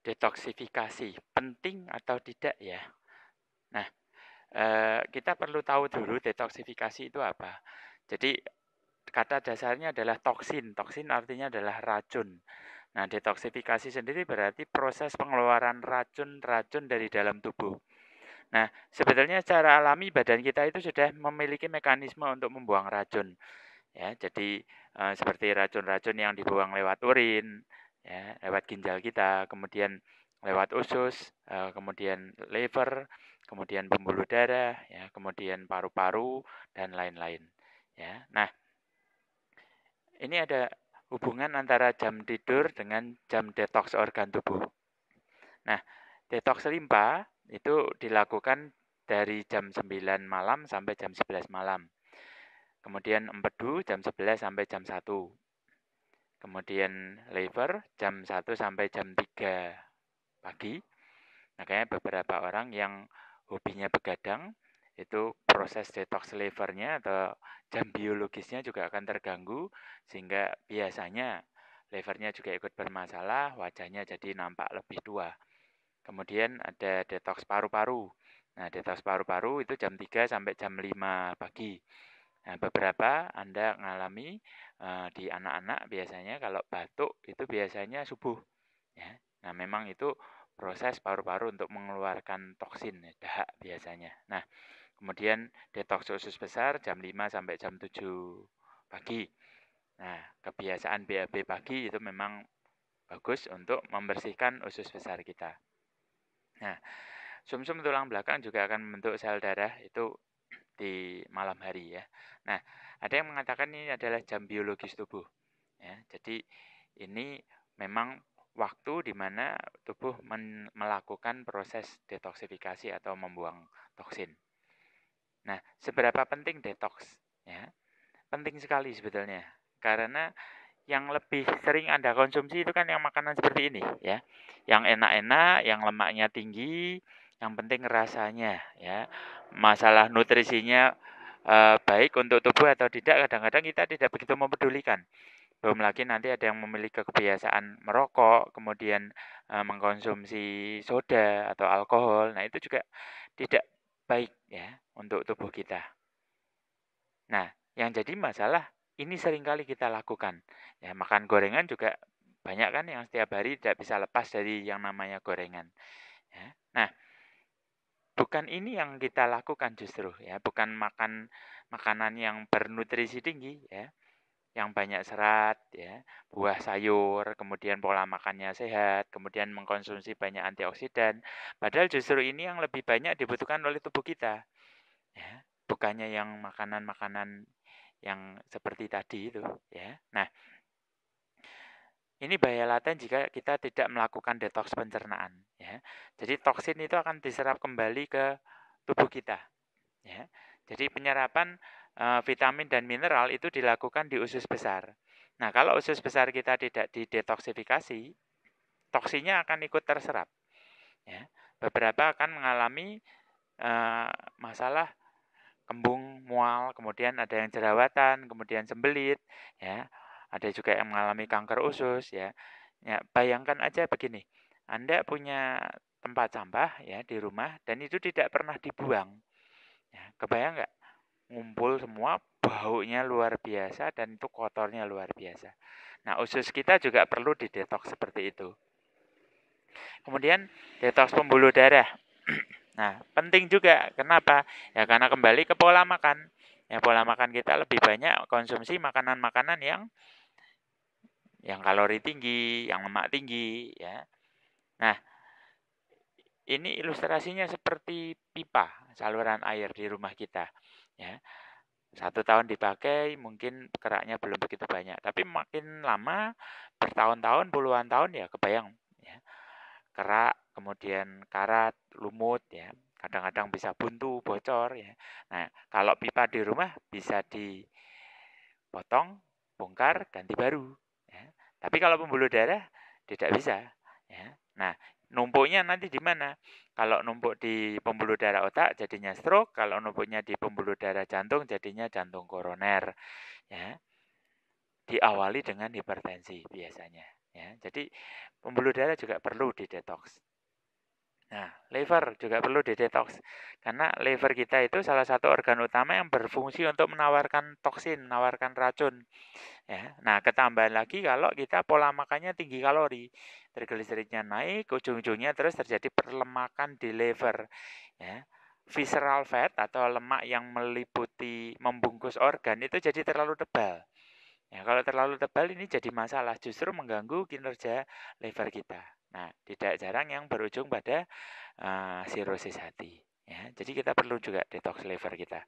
detoksifikasi penting atau tidak ya? Nah, kita perlu tahu dulu detoksifikasi itu apa. Jadi kata dasarnya adalah toksin. Toksin artinya adalah racun. Nah, detoksifikasi sendiri berarti proses pengeluaran racun-racun dari dalam tubuh. Nah, sebetulnya secara alami badan kita itu sudah memiliki mekanisme untuk membuang racun. Ya, jadi seperti racun-racun yang dibuang lewat urin, ya, lewat ginjal kita, kemudian lewat usus, kemudian liver, kemudian pembuluh darah, ya, kemudian paru-paru dan lain-lain. Ya, nah ini ada hubungan antara jam tidur dengan jam detoks organ tubuh. Nah, detoks limpa itu dilakukan dari jam 9 malam sampai jam 11 malam. Kemudian empedu jam 11 sampai jam 1. Kemudian liver jam 1 sampai jam 3 pagi. Makanya beberapa orang yang hobinya begadang, itu proses detox livernya atau jam biologisnya juga akan terganggu, sehingga biasanya livernya juga ikut bermasalah, wajahnya jadi nampak lebih tua. Kemudian ada detox paru-paru. Nah, detox paru-paru itu jam 3 sampai jam 5 pagi. Nah, beberapa Anda mengalami di anak-anak biasanya kalau batuk itu biasanya subuh. Ya. Nah, memang itu proses paru-paru untuk mengeluarkan toksin, ya, dahak biasanya. Nah, kemudian detoks usus besar jam 5 sampai jam 7 pagi. Nah, kebiasaan BAB pagi itu memang bagus untuk membersihkan usus besar kita. Nah, sumsum tulang belakang juga akan membentuk sel darah itu di malam hari ya. Nah, ada yang mengatakan ini adalah jam biologis tubuh. Ya, jadi ini memang waktu di mana tubuh melakukan proses detoksifikasi atau membuang toksin. Nah, seberapa penting detoks? Ya, penting sekali sebetulnya. Karena yang lebih sering Anda konsumsi itu kan yang makanan seperti ini ya. Yang enak-enak, yang lemaknya tinggi, yang penting rasanya ya. Masalah nutrisinya baik untuk tubuh atau tidak, kadang-kadang kita tidak begitu mempedulikan. Belum lagi nanti ada yang memiliki kebiasaan merokok, kemudian mengkonsumsi soda atau alkohol. Nah, itu juga tidak baik ya untuk tubuh kita. Nah, yang jadi masalah ini seringkali kita lakukan. Ya, makan gorengan juga banyak kan yang setiap hari tidak bisa lepas dari yang namanya gorengan. Ya. Nah, bukan ini yang kita lakukan justru ya, bukan makan makanan yang bernutrisi tinggi ya, yang banyak serat ya, buah sayur, kemudian pola makannya sehat, kemudian mengkonsumsi banyak antioksidan. Padahal justru ini yang lebih banyak dibutuhkan oleh tubuh kita. Ya, bukannya yang makanan-makanan yang seperti tadi itu ya. Nah, ini bahaya laten jika kita tidak melakukan detoks pencernaan ya. Jadi toksin itu akan diserap kembali ke tubuh kita ya. Jadi penyerapan vitamin dan mineral itu dilakukan di usus besar. Nah, kalau usus besar kita tidak didetoksifikasi, toksinnya akan ikut terserap ya. Beberapa akan mengalami masalah kembung, mual, kemudian ada yang jerawatan, kemudian sembelit, ya. Ada juga yang mengalami kanker usus, ya. Ya, bayangkan aja begini, Anda punya tempat sampah ya di rumah dan itu tidak pernah dibuang. Ya, kebayang nggak? Ngumpul semua, baunya luar biasa dan itu kotornya luar biasa. Nah, usus kita juga perlu didetoks seperti itu. Kemudian detoks pembuluh darah. Nah, penting juga. Kenapa? Ya karena kembali ke pola makan. Ya pola makan kita lebih banyak konsumsi makanan-makanan yang kalori tinggi, yang lemak tinggi, ya. Nah, ini ilustrasinya seperti pipa saluran air di rumah kita, ya. 1 tahun dipakai, mungkin keraknya belum begitu banyak, tapi makin lama, bertahun-tahun, puluhan tahun ya kebayang, ya. Kerak, kemudian karat, lumut ya. Kadang-kadang bisa buntu, bocor ya. Nah, kalau pipa di rumah bisa dipotong, bongkar, ganti baru ya. Tapi kalau pembuluh darah tidak bisa ya. Nah, numpuknya nanti di mana? Kalau numpuk di pembuluh darah otak jadinya stroke, kalau numpuknya di pembuluh darah jantung jadinya jantung koroner ya. Diawali dengan hipertensi biasanya. Ya, jadi pembuluh darah juga perlu didetoks. Nah, liver juga perlu didetoks. Karena liver kita itu salah satu organ utama yang berfungsi untuk menawarkan toksin, menawarkan racun. Ya. Nah, ketambahan lagi kalau kita pola makannya tinggi kalori, trigliseridnya naik, ujung-ujungnya terus terjadi perlemakan di liver. Ya. Visceral fat atau lemak yang meliputi membungkus organ itu jadi terlalu tebal. Ya, kalau terlalu tebal ini jadi masalah, justru mengganggu kinerja liver kita. Nah, tidak jarang yang berujung pada sirosis hati. Ya, jadi kita perlu juga detox liver kita.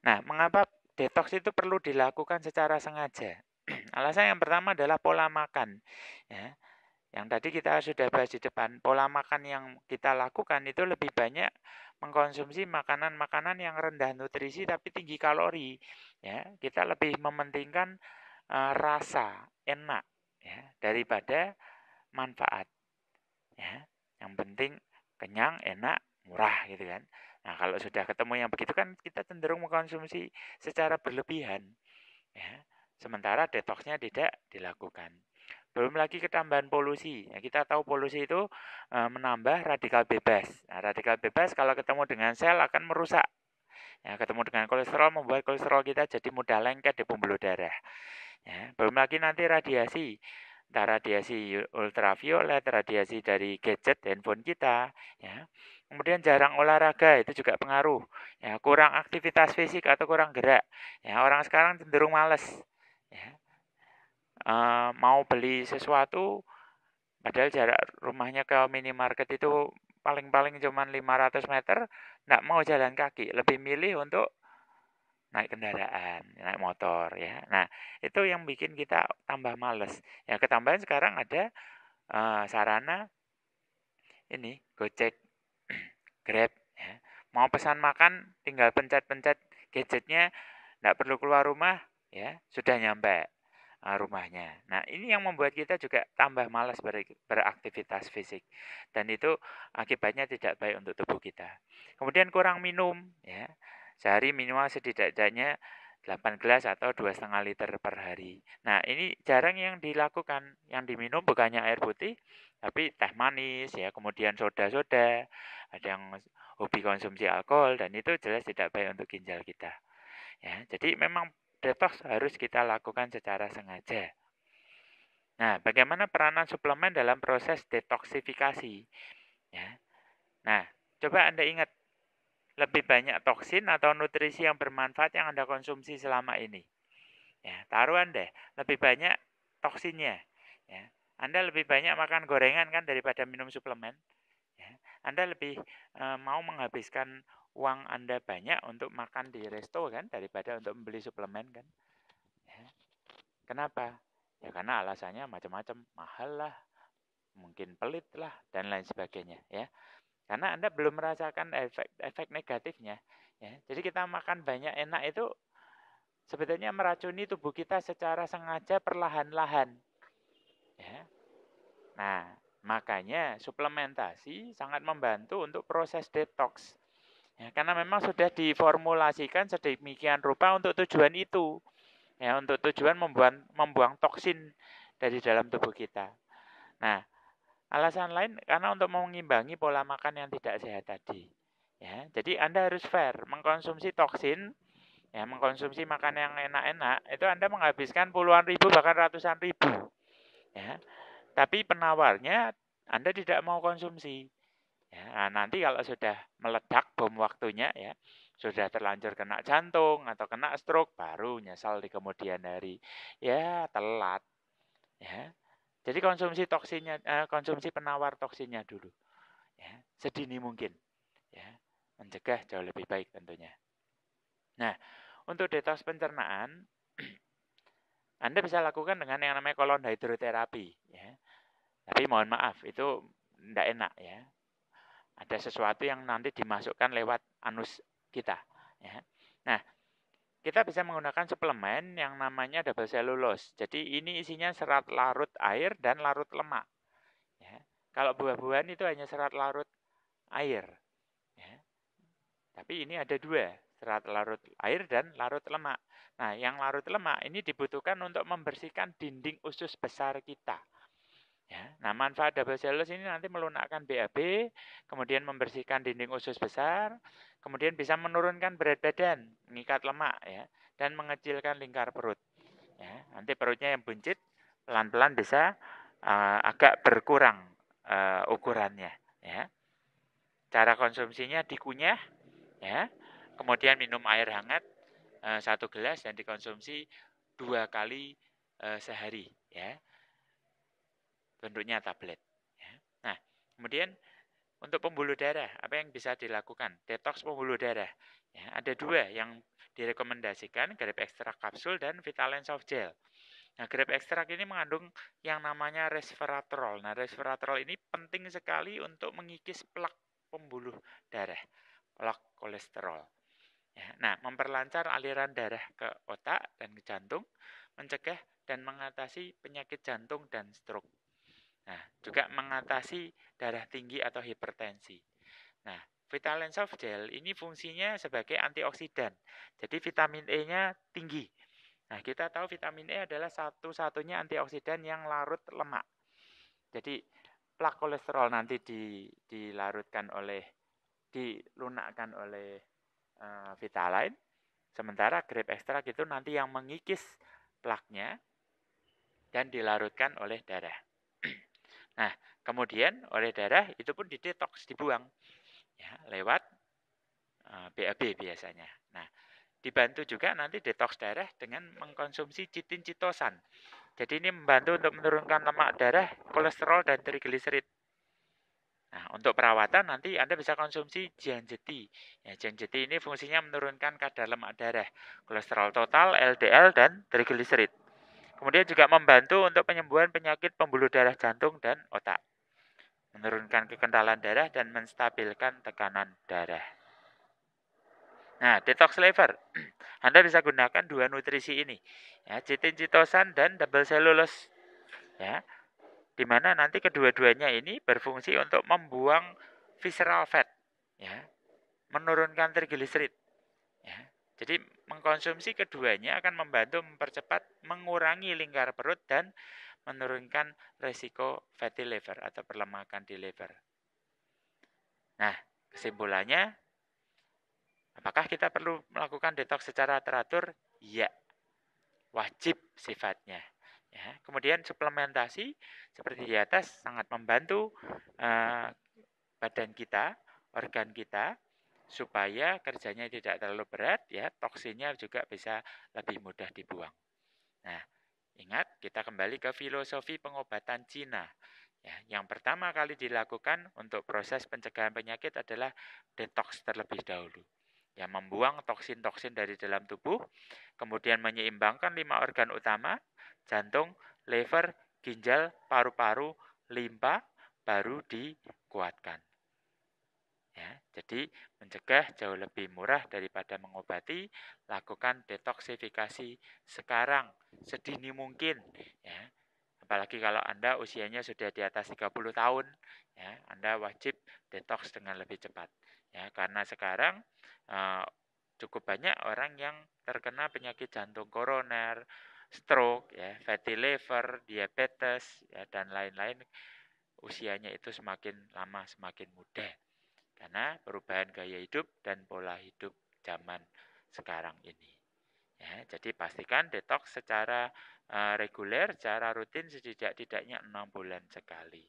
Nah, mengapa detox itu perlu dilakukan secara sengaja? Alasan yang pertama adalah pola makan. Ya, yang tadi kita sudah bahas di depan, pola makan yang kita lakukan itu lebih banyak mengkonsumsi makanan-makanan yang rendah nutrisi tapi tinggi kalori. Ya, kita lebih mementingkan rasa enak ya daripada manfaat. Ya, yang penting kenyang, enak, murah gitu kan. Nah, kalau sudah ketemu yang begitu kan kita cenderung mengkonsumsi secara berlebihan. Ya. Sementara detoxnya tidak dilakukan. Belum lagi ketambahan polusi. Ya, kita tahu polusi itu menambah radikal bebas. Nah, radikal bebas kalau ketemu dengan sel akan merusak. Ya, ketemu dengan kolesterol membuat kolesterol kita jadi mudah lengket di pembuluh darah. Ya, belum lagi nanti radiasi. Entah radiasi ultraviolet, radiasi dari gadget, handphone kita. Ya. Kemudian jarang olahraga, itu juga pengaruh. Ya, kurang aktivitas fisik atau kurang gerak. Ya, orang sekarang cenderung males. Ya. Mau beli sesuatu, padahal jarak rumahnya ke minimarket itu paling-paling cuma 500 meter, nggak mau jalan kaki. Lebih milih untuk naik kendaraan, naik motor ya. Nah, itu yang bikin kita tambah males. Ya, ketambahan sekarang ada sarana ini Gojek, Grab ya. Mau pesan makan tinggal pencet-pencet gadgetnya, nggak perlu keluar rumah ya, sudah nyampe rumahnya. Nah, ini yang membuat kita juga tambah malas beraktivitas fisik. Dan itu akibatnya tidak baik untuk tubuh kita. Kemudian kurang minum ya. Sehari minimal setidaknya 8 gelas atau 2,5 liter per hari. Nah, ini jarang yang dilakukan. Yang diminum bukannya air putih, tapi teh manis ya, kemudian soda-soda. Ada yang hobi konsumsi alkohol dan itu jelas tidak baik untuk ginjal kita. Ya, jadi memang detox harus kita lakukan secara sengaja. Nah, bagaimana peranan suplemen dalam proses detoksifikasi? Ya. Nah, coba Anda ingat, lebih banyak toksin atau nutrisi yang bermanfaat yang Anda konsumsi selama ini. Ya, taruhan deh, lebih banyak toksinnya. Ya. Anda lebih banyak makan gorengan kan daripada minum suplemen. Ya. Anda lebih mau menghabiskan uang Anda banyak untuk makan di resto kan daripada untuk membeli suplemen kan. Ya. Kenapa? Ya karena alasannya macam-macam, mahal lah, mungkin pelit lah, dan lain sebagainya ya. Karena Anda belum merasakan efek negatifnya. Ya. Jadi kita makan banyak enak itu sebetulnya meracuni tubuh kita secara sengaja perlahan-lahan. Ya. Nah, makanya suplementasi sangat membantu untuk proses detox. Ya, karena memang sudah diformulasikan sedemikian rupa untuk tujuan itu. Ya, untuk tujuan membuang toksin dari dalam tubuh kita. Nah, alasan lain karena untuk mengimbangi pola makan yang tidak sehat tadi. Ya, jadi Anda harus fair mengkonsumsi toksin, ya mengkonsumsi makan yang enak-enak, itu Anda menghabiskan puluhan ribu bahkan ratusan ribu. Ya, tapi penawarnya Anda tidak mau konsumsi. Ya, nah nanti kalau sudah meledak bom waktunya ya, sudah terlanjur kena jantung atau kena stroke, baru nyesal di kemudian hari. Ya, telat. Ya. Jadi konsumsi penawar toksinnya dulu. Ya, sedini mungkin. Ya, mencegah jauh lebih baik tentunya. Nah, untuk detox pencernaan, Anda bisa lakukan dengan yang namanya kolon hidroterapi. Ya. Tapi mohon maaf, itu tidak enak ya. Ada sesuatu yang nanti dimasukkan lewat anus kita. Ya. Nah, kita bisa menggunakan suplemen yang namanya double cellulose. Jadi ini isinya serat larut air dan larut lemak. Ya. Kalau buah-buahan itu hanya serat larut air. Ya. Tapi ini ada dua, serat larut air dan larut lemak. Nah, yang larut lemak ini dibutuhkan untuk membersihkan dinding usus besar kita. Ya. Nah, manfaat double cellulose ini nanti melunakkan BAB, kemudian membersihkan dinding usus besar, kemudian bisa menurunkan berat badan, mengikat lemak ya, dan mengecilkan lingkar perut. Ya, nanti perutnya yang buncit pelan-pelan bisa agak berkurang ukurannya ya. Cara konsumsinya dikunyah ya. Kemudian minum air hangat 1 gelas dan dikonsumsi 2 kali sehari ya. Bentuknya tablet ya. Nah, kemudian untuk pembuluh darah, apa yang bisa dilakukan? Detox pembuluh darah. Ya, ada 2 yang direkomendasikan, grape ekstrak kapsul dan Vitalens soft gel. Nah, grape ekstrak ini mengandung yang namanya resveratrol. Nah, resveratrol ini penting sekali untuk mengikis plak pembuluh darah, plak kolesterol. Ya, nah, memperlancar aliran darah ke otak dan ke jantung, mencegah dan mengatasi penyakit jantung dan stroke. Nah, juga mengatasi darah tinggi atau hipertensi. Nah, Vitalens soft gel ini fungsinya sebagai antioksidan. Jadi vitamin E-nya tinggi. Nah, kita tahu vitamin E adalah satu-satunya antioksidan yang larut lemak. Jadi plak kolesterol nanti dilunakkan oleh Vitaline. Sementara grape ekstrak itu nanti yang mengikis plaknya dan dilarutkan oleh darah. Nah, kemudian oleh darah itu pun didetoks, dibuang ya, lewat BAB biasanya. Nah, dibantu juga nanti detoks darah dengan mengkonsumsi chitin chitosan. Jadi ini membantu untuk menurunkan lemak darah, kolesterol, dan trigliserid. Nah, untuk perawatan nanti Anda bisa konsumsi Gianjeti. Ya, Gianjeti ini fungsinya menurunkan kadar lemak darah, kolesterol total, LDL, dan trigliserid. Kemudian juga membantu untuk penyembuhan penyakit pembuluh darah jantung dan otak. Menurunkan kekentalan darah dan menstabilkan tekanan darah. Nah, detox liver. Anda bisa gunakan 2 nutrisi ini. Ya, chitin chitosan dan double cellulose. Ya, di mana nanti kedua-duanya ini berfungsi untuk membuang visceral fat. Ya, menurunkan trigliserid. Ya, jadi mengkonsumsi keduanya akan membantu mempercepat mengurangi lingkar perut dan menurunkan resiko fatty liver atau perlemakan di liver. Nah, kesimpulannya, apakah kita perlu melakukan detox secara teratur? Ya, wajib sifatnya. Ya, kemudian suplementasi seperti di atas sangat membantu badan kita, organ kita, supaya kerjanya tidak terlalu berat, ya, toksinnya juga bisa lebih mudah dibuang. Nah, ingat kita kembali ke filosofi pengobatan Cina. Ya, yang pertama kali dilakukan untuk proses pencegahan penyakit adalah detox terlebih dahulu. Ya, membuang toksin-toksin dari dalam tubuh, kemudian menyeimbangkan 5 organ utama, jantung, liver, ginjal, paru-paru, limpa, baru dikuatkan. Ya, jadi mencegah jauh lebih murah daripada mengobati. Lakukan detoksifikasi sekarang sedini mungkin ya. Apalagi kalau Anda usianya sudah di atas 30 tahun ya, Anda wajib detox dengan lebih cepat ya, karena sekarang cukup banyak orang yang terkena penyakit jantung koroner, stroke ya, fatty liver, diabetes ya, dan lain-lain. Usianya itu semakin lama semakin muda karena perubahan gaya hidup dan pola hidup zaman sekarang ini. Ya, jadi pastikan detox secara reguler, secara rutin setidak-tidaknya 6 bulan sekali.